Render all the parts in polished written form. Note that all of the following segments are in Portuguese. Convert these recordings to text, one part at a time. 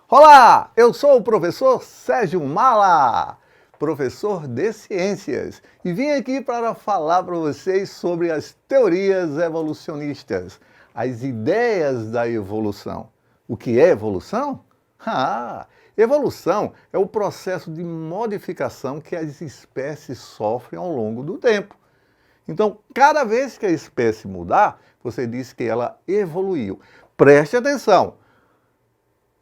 Olá, eu sou o professor Sérgio Mala, professor de ciências, e vim aqui para falar para vocês sobre as teorias evolucionistas, as ideias da evolução. O que é evolução? Evolução é o processo de modificação que as espécies sofrem ao longo do tempo. Então, cada vez que a espécie mudar, você diz que ela evoluiu. Preste atenção!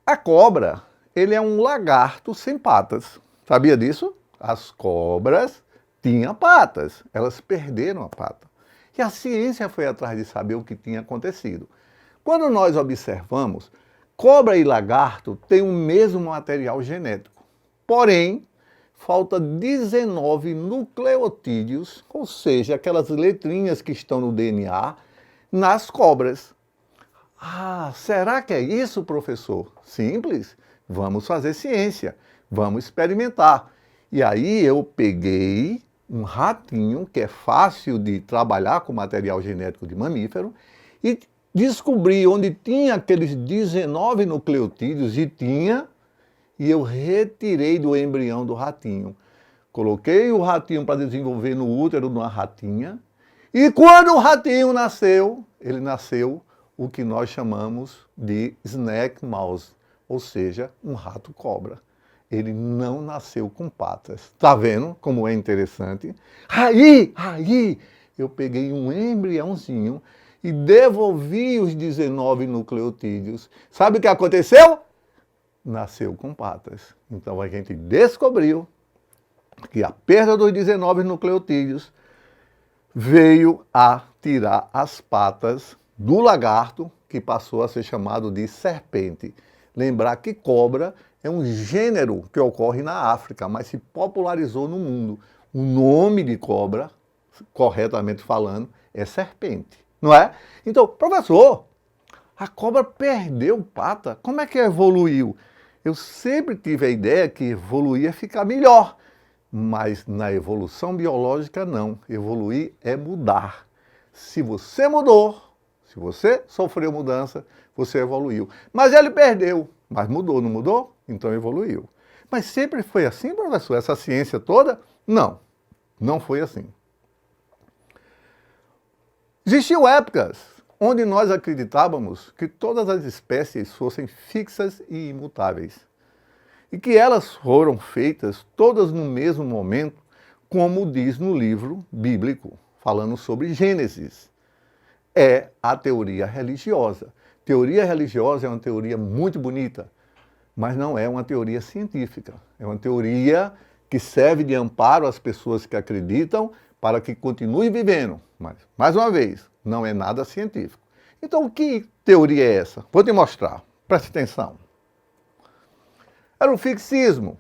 A cobra, ele é um lagarto sem patas. Sabia disso? As cobras tinham patas, elas perderam a pata. E a ciência foi atrás de saber o que tinha acontecido. Quando nós observamos, cobra e lagarto têm o mesmo material genético. Porém, falta 19 nucleotídeos, ou seja, aquelas letrinhas que estão no DNA, nas cobras. Será que é isso, professor? Simples. Vamos fazer ciência. Vamos experimentar. E aí eu peguei um ratinho, que é fácil de trabalhar com material genético de mamífero, e descobri onde tinha aqueles 19 nucleotídeos, e eu retirei do embrião do ratinho. Coloquei o ratinho para desenvolver no útero de uma ratinha, e quando o ratinho nasceu, ele nasceu o que nós chamamos de snake mouse, ou seja, um rato-cobra. Ele não nasceu com patas. Tá vendo como é interessante? Aí, eu peguei um embriãozinho e devolvi os 19 nucleotídeos. Sabe o que aconteceu? Nasceu com patas. Então a gente descobriu que a perda dos 19 nucleotídeos veio a tirar as patas do lagarto, que passou a ser chamado de serpente. Lembrar que cobra é um gênero que ocorre na África, mas se popularizou no mundo. O nome de cobra, corretamente falando, é serpente, não é? Então, professor, a cobra perdeu pata, como é que evoluiu? Eu sempre tive a ideia que evoluir é ficar melhor, mas na evolução biológica não. Evoluir é mudar. Se você mudou, se você sofreu mudança, você evoluiu. Mas ele perdeu, mas mudou, não mudou? Então evoluiu. Mas sempre foi assim, professor? Essa ciência toda? Não, não foi assim. Existiam épocas onde nós acreditávamos que todas as espécies fossem fixas e imutáveis. E que elas foram feitas todas no mesmo momento, como diz no livro bíblico, falando sobre Gênesis. É a teoria religiosa. Teoria religiosa é uma teoria muito bonita, mas não é uma teoria científica. É uma teoria que serve de amparo às pessoas que acreditam para que continuem vivendo. Mas, mais uma vez, não é nada científico. Então, que teoria é essa? Vou te mostrar. Preste atenção. Era o fixismo.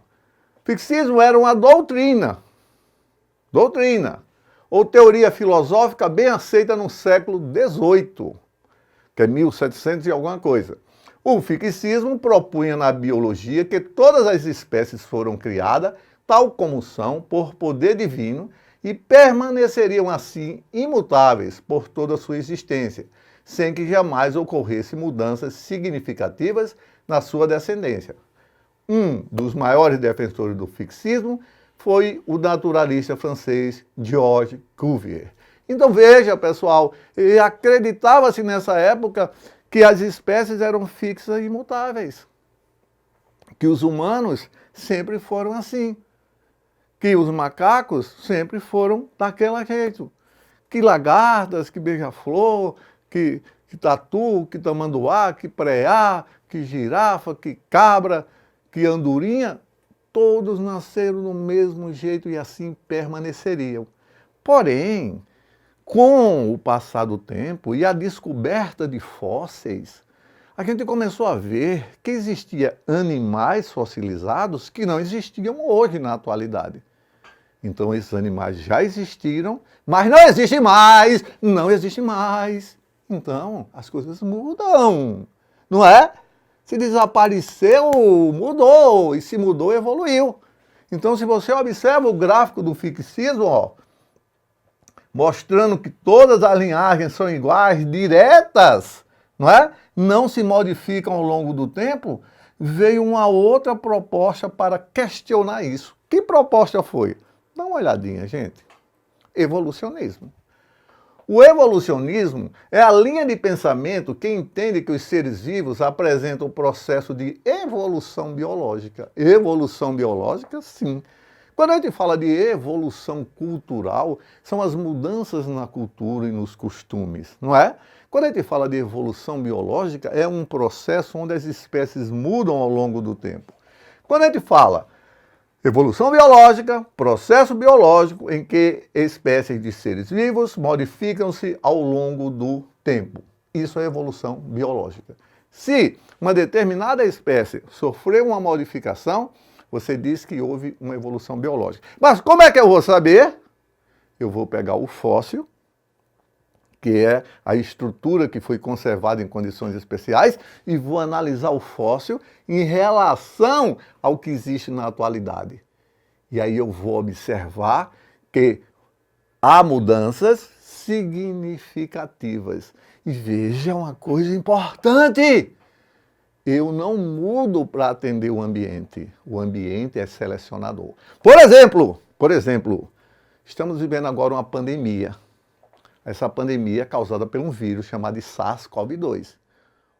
Fixismo era uma doutrina. Ou teoria filosófica bem aceita no século XVIII, que é 1700 e alguma coisa. O fixismo propunha na biologia que todas as espécies foram criadas, tal como são, por poder divino, e permaneceriam assim imutáveis por toda a sua existência, sem que jamais ocorresse mudanças significativas na sua descendência. Um dos maiores defensores do fixismo foi o naturalista francês Georges Cuvier. Então veja, pessoal, acreditava-se nessa época que as espécies eram fixas e imutáveis, que os humanos sempre foram assim, que os macacos sempre foram daquele jeito, que lagartas, que beija-flor, que tatu, que tamanduá, que preá, que girafa, que cabra, que andorinha, todos nasceram do mesmo jeito e assim permaneceriam. Porém, com o passar do tempo e a descoberta de fósseis, a gente começou a ver que existia animais fossilizados que não existiam hoje na atualidade. Então esses animais já existiram, mas não existem mais, não existem mais. Então as coisas mudam, não é? Se desapareceu, mudou, e se mudou, evoluiu. Então se você observa o gráfico do fixismo, mostrando que todas as linhagens são iguais, diretas, não é? não se modificam ao longo do tempo, veio uma outra proposta para questionar isso. Que proposta foi? Dá uma olhadinha, gente. Evolucionismo. O evolucionismo é a linha de pensamento que entende que os seres vivos apresentam um processo de evolução biológica. Evolução biológica, sim. Quando a gente fala de evolução cultural, são as mudanças na cultura e nos costumes, não é? Quando a gente fala de evolução biológica, é um processo onde as espécies mudam ao longo do tempo. Quando a gente fala evolução biológica, processo biológico em que espécies de seres vivos modificam-se ao longo do tempo. Isso é evolução biológica. Se uma determinada espécie sofreu uma modificação, você diz que houve uma evolução biológica. Mas como é que eu vou saber? Eu vou pegar o fóssil, que é a estrutura que foi conservada em condições especiais, e vou analisar o fóssil em relação ao que existe na atualidade. E aí eu vou observar que há mudanças significativas. E veja uma coisa importante: eu não mudo para atender o ambiente é selecionador. Por exemplo, estamos vivendo agora uma pandemia. Essa pandemia é causada por um vírus chamado de SARS-CoV-2.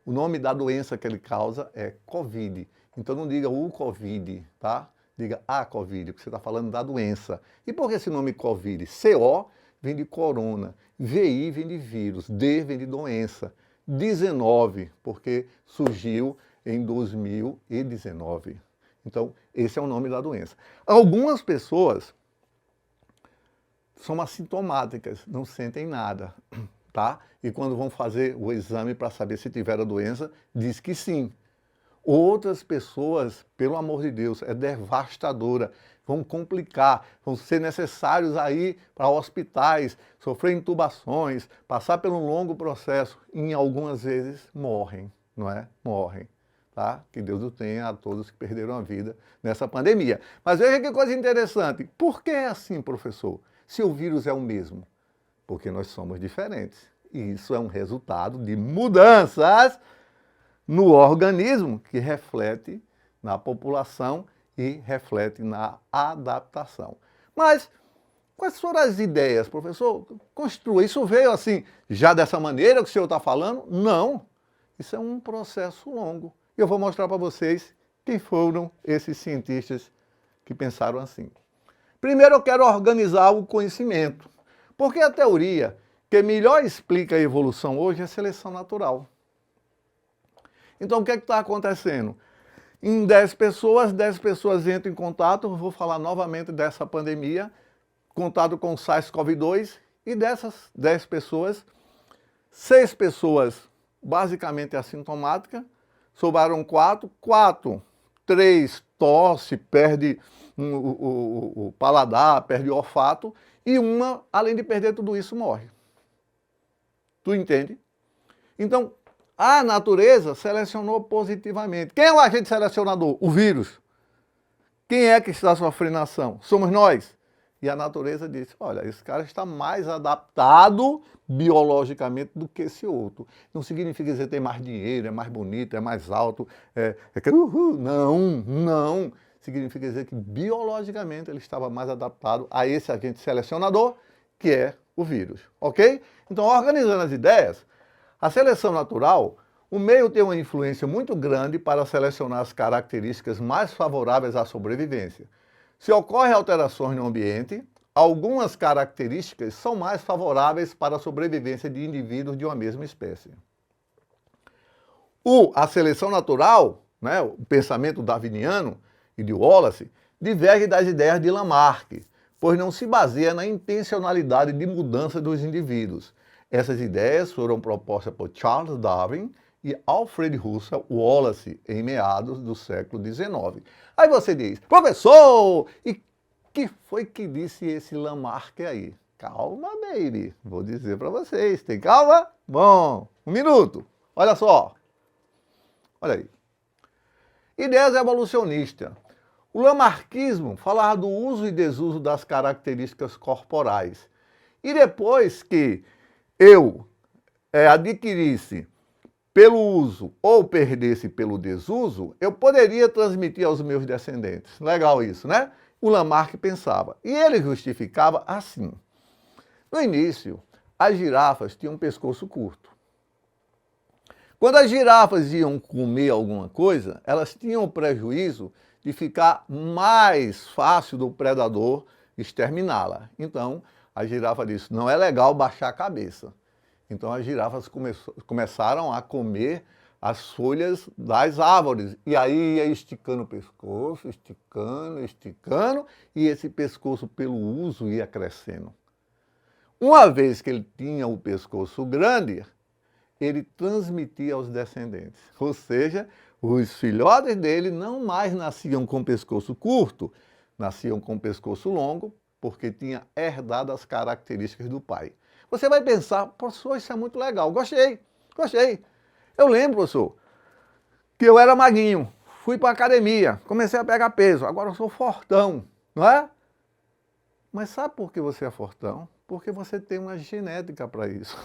O nome da doença que ele causa é Covid. Então não diga o Covid, tá? Diga a Covid, porque você está falando da doença. E por que esse nome Covid? CO vem de corona, VI vem de vírus, D vem de doença, 19, porque surgiu em 2019. Então, esse é o nome da doença. Algumas pessoas são assintomáticas, não sentem nada, tá? E quando vão fazer o exame para saber se tiveram a doença, diz que sim. Outras pessoas, pelo amor de Deus, é devastadora, vão complicar, vão ser necessários aí para hospitais, sofrer intubações, passar por um longo processo e em algumas vezes morrem, não é? Morrem, tá? Que Deus o tenha a todos que perderam a vida nessa pandemia. Mas veja que coisa interessante, por que é assim, professor? Se o vírus é o mesmo? Porque nós somos diferentes. E isso é um resultado de mudanças no organismo que reflete na população e reflete na adaptação. Mas quais foram as ideias, professor? Construa. Isso veio assim, já dessa maneira que o senhor está falando? Não. Isso é um processo longo. E eu vou mostrar para vocês quem foram esses cientistas que pensaram assim. Primeiro eu quero organizar o conhecimento, porque a teoria que melhor explica a evolução hoje é a seleção natural. Então o que é que está acontecendo? Em 10 pessoas entram em contato, vou falar novamente dessa pandemia, contato com o SARS-CoV-2, e dessas 10 pessoas, 6 pessoas basicamente assintomáticas, sobraram 4, 3 tosse, perde o paladar, perde o olfato, e uma, além de perder tudo isso, morre. Tu entende? Então, a natureza selecionou positivamente. Quem é o agente selecionador? O vírus. Quem é que está sofrendo a ação? Somos nós. E a natureza disse, olha, esse cara está mais adaptado biologicamente do que esse outro. Não significa dizer que tem mais dinheiro, é mais bonito, é mais alto, não. Significa dizer que biologicamente ele estava mais adaptado a esse agente selecionador, que é o vírus, ok? Então, organizando as ideias, a seleção natural, o meio tem uma influência muito grande para selecionar as características mais favoráveis à sobrevivência. Se ocorrem alterações no ambiente, algumas características são mais favoráveis para a sobrevivência de indivíduos de uma mesma espécie. A seleção natural, né, o pensamento darwiniano e de Wallace, diverge das ideias de Lamarck, pois não se baseia na intencionalidade de mudança dos indivíduos. Essas ideias foram propostas por Charles Darwin e Alfred Russel Wallace em meados do século XIX. Aí você diz, professor, e que foi que disse esse Lamarck aí? Calma, baby, vou dizer para vocês, tem calma? Bom, um minuto, olha só, olha aí. Ideias evolucionistas. O lamarquismo falava do uso e desuso das características corporais. E depois que eu adquirisse pelo uso ou perdesse pelo desuso, eu poderia transmitir aos meus descendentes. Legal isso, né? O Lamarck pensava. E ele justificava assim. No início, as girafas tinham um pescoço curto. Quando as girafas iam comer alguma coisa, elas tinham o prejuízo de ficar mais fácil do predador exterminá-la. Então, a girafa disse, não é legal baixar a cabeça. Então, as girafas começaram a comer as folhas das árvores. E aí ia esticando o pescoço, esticando, e esse pescoço, pelo uso, ia crescendo. Uma vez que ele tinha o pescoço grande, ele transmitia aos descendentes. Ou seja, os filhotes dele não mais nasciam com pescoço curto, nasciam com pescoço longo, porque tinha herdado as características do pai. Você vai pensar, professor, isso é muito legal. Gostei. Eu lembro, professor, que eu era magrinho, fui para a academia, comecei a pegar peso, agora eu sou fortão, não é? Mas sabe por que você é fortão? Porque você tem uma genética para isso.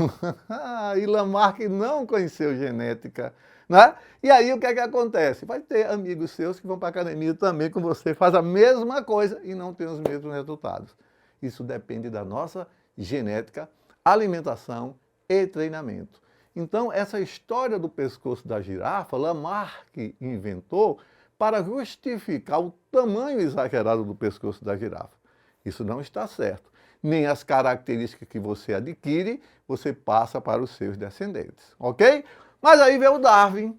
E Lamarck não conheceu genética, né? E aí o que é que acontece? Vai ter amigos seus que vão para a academia também com você, faz a mesma coisa e não tem os mesmos resultados. Isso depende da nossa genética, alimentação e treinamento. Então, essa história do pescoço da girafa, Lamarck inventou para justificar o tamanho exagerado do pescoço da girafa. Isso não está certo. Nem as características que você adquire, você passa para os seus descendentes, ok? Mas aí veio o Darwin.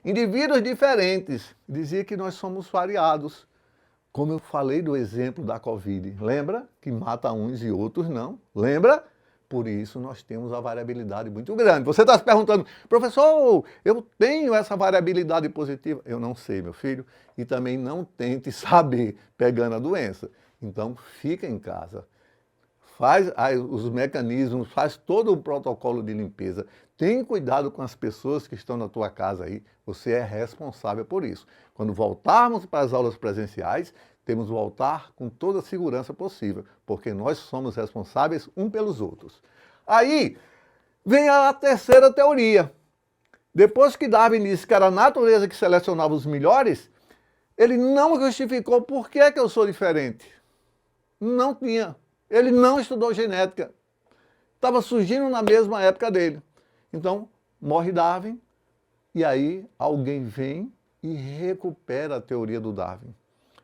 Indivíduos diferentes, dizia que nós somos variados. Como eu falei do exemplo da Covid, lembra? Que mata uns e outros não, lembra? Por isso nós temos a variabilidade muito grande. Você está se perguntando, professor, eu tenho essa variabilidade positiva? Eu não sei, meu filho, e também não tente saber pegando a doença. Então, fica em casa, faz os mecanismos, faz todo o protocolo de limpeza. Tem cuidado com as pessoas que estão na tua casa aí, você é responsável por isso. Quando voltarmos para as aulas presenciais, temos que voltar com toda a segurança possível, porque nós somos responsáveis um pelos outros. Aí, vem a terceira teoria. Depois que Darwin disse que era a natureza que selecionava os melhores, ele não justificou por que eu sou diferente. Não tinha. Ele não estudou genética. Estava surgindo na mesma época dele. Então, morre Darwin, e aí alguém vem e recupera a teoria do Darwin.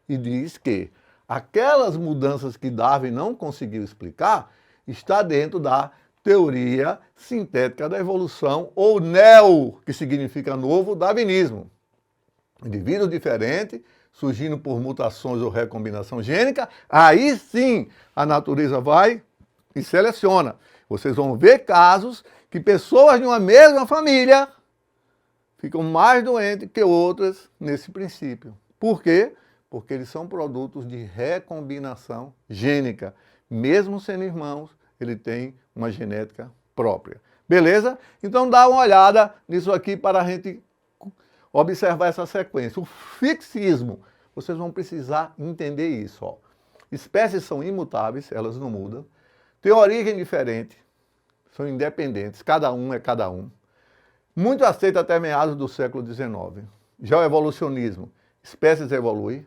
E diz que aquelas mudanças que Darwin não conseguiu explicar está dentro da teoria sintética da evolução, ou neo, que significa novo, darwinismo. Indivíduos diferentes, surgindo por mutações ou recombinação gênica, aí sim a natureza vai e seleciona. Vocês vão ver casos que pessoas de uma mesma família ficam mais doentes que outras nesse princípio. Por quê? Porque eles são produtos de recombinação gênica. Mesmo sendo irmãos, ele tem uma genética própria. Beleza? Então dá uma olhada nisso aqui para a gente observar essa sequência. O fixismo, vocês vão precisar entender isso. Ó. Espécies são imutáveis, elas não mudam. Têm origem diferente, são independentes, cada um é cada um. Muito aceito até meados do século XIX. Já o evolucionismo, espécies evoluem,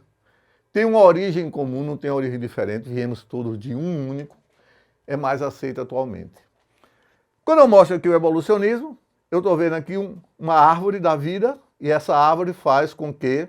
tem uma origem comum, não tem origem diferente, viemos todos de um único, é mais aceito atualmente. Quando eu mostro aqui o evolucionismo, eu estou vendo aqui uma árvore da vida, e essa árvore faz com que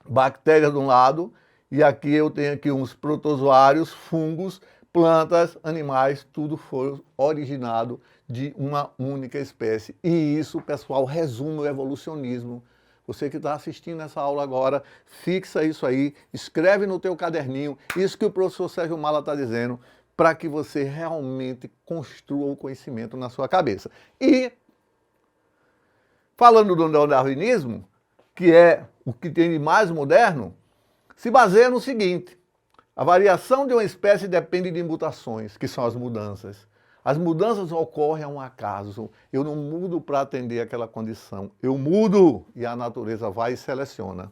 bactérias de um lado, e aqui eu tenho aqui uns protozoários, fungos, plantas, animais, tudo foi originado de uma única espécie. E isso, pessoal, resume o evolucionismo. Você que está assistindo essa aula agora, fixa isso aí, escreve no teu caderninho, isso que o professor Sérgio Mala está dizendo, para que você realmente construa o conhecimento na sua cabeça. E, falando do neodarwinismo, que é o que tem de mais moderno, se baseia no seguinte: a variação de uma espécie depende de mutações, que são as mudanças. As mudanças ocorrem a um acaso. Eu não mudo para atender aquela condição. Eu mudo e a natureza vai e seleciona.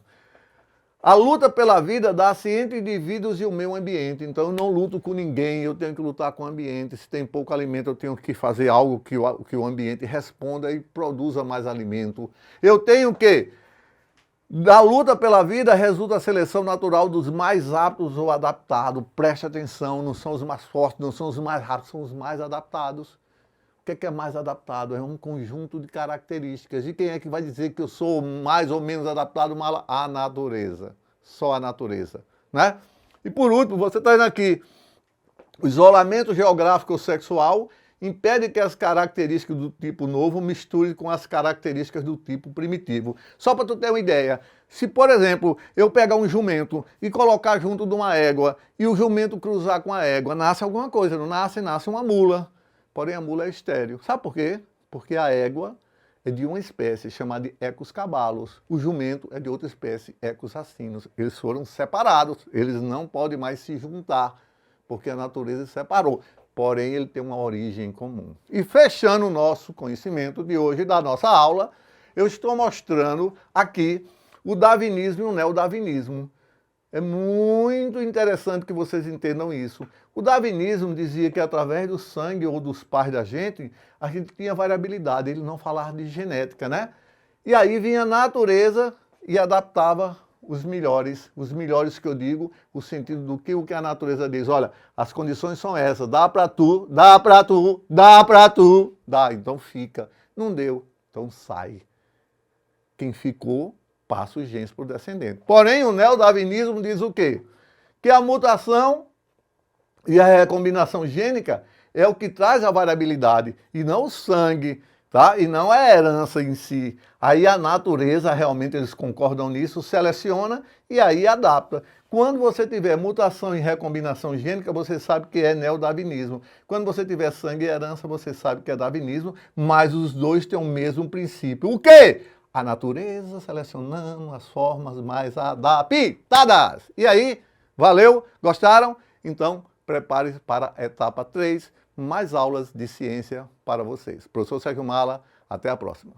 A luta pela vida dá-se entre indivíduos e o meio ambiente. Então eu não luto com ninguém, eu tenho que lutar com o ambiente. Se tem pouco alimento, eu tenho que fazer algo que o ambiente responda e produza mais alimento. Eu tenho que, da luta pela vida resulta a seleção natural dos mais aptos ou adaptados. Preste atenção, não são os mais fortes, não são os mais rápidos, são os mais adaptados. O que é mais adaptado? É um conjunto de características. E quem é que vai dizer que eu sou mais ou menos adaptado? A natureza. Só a natureza. Né? E por último, você está vendo aqui, o isolamento geográfico ou sexual impede que as características do tipo novo misturem com as características do tipo primitivo. Só para tu ter uma ideia, se por exemplo eu pegar um jumento e colocar junto de uma égua e o jumento cruzar com a égua, nasce alguma coisa, não nasce? Nasce uma mula. Porém, a mula é estéril. Sabe por quê? Porque a égua é de uma espécie chamada de Equus cabalos. O jumento é de outra espécie, Equus asinus. Eles foram separados. Eles não podem mais se juntar, porque a natureza se separou. Porém, ele tem uma origem comum. E fechando o nosso conhecimento de hoje, da nossa aula, eu estou mostrando aqui o darwinismo e o neodarwinismo. É muito interessante que vocês entendam isso. O darwinismo dizia que através do sangue ou dos pais da gente, a gente tinha variabilidade. Ele não falava de genética, né? E aí vinha a natureza e adaptava os melhores que eu digo, o sentido do que o que a natureza diz. Olha, as condições são essas, dá pra tu, dá pra tu, dá pra tu, dá, então fica. Não deu, então sai. Quem ficou, passa os genes para o descendente. Porém, o neodarwinismo diz o quê? Que a mutação e a recombinação gênica é o que traz a variabilidade, e não o sangue, tá? E não a herança em si. Aí a natureza, realmente eles concordam nisso, seleciona e aí adapta. Quando você tiver mutação e recombinação gênica, você sabe que é neodarwinismo. Quando você tiver sangue e herança, você sabe que é darwinismo, mas os dois têm o mesmo princípio. O quê? A natureza selecionando as formas mais adaptadas. E aí, valeu? Gostaram? Então, prepare-se para a etapa 3, mais aulas de ciência para vocês. Professor Sérgio Mala, até a próxima.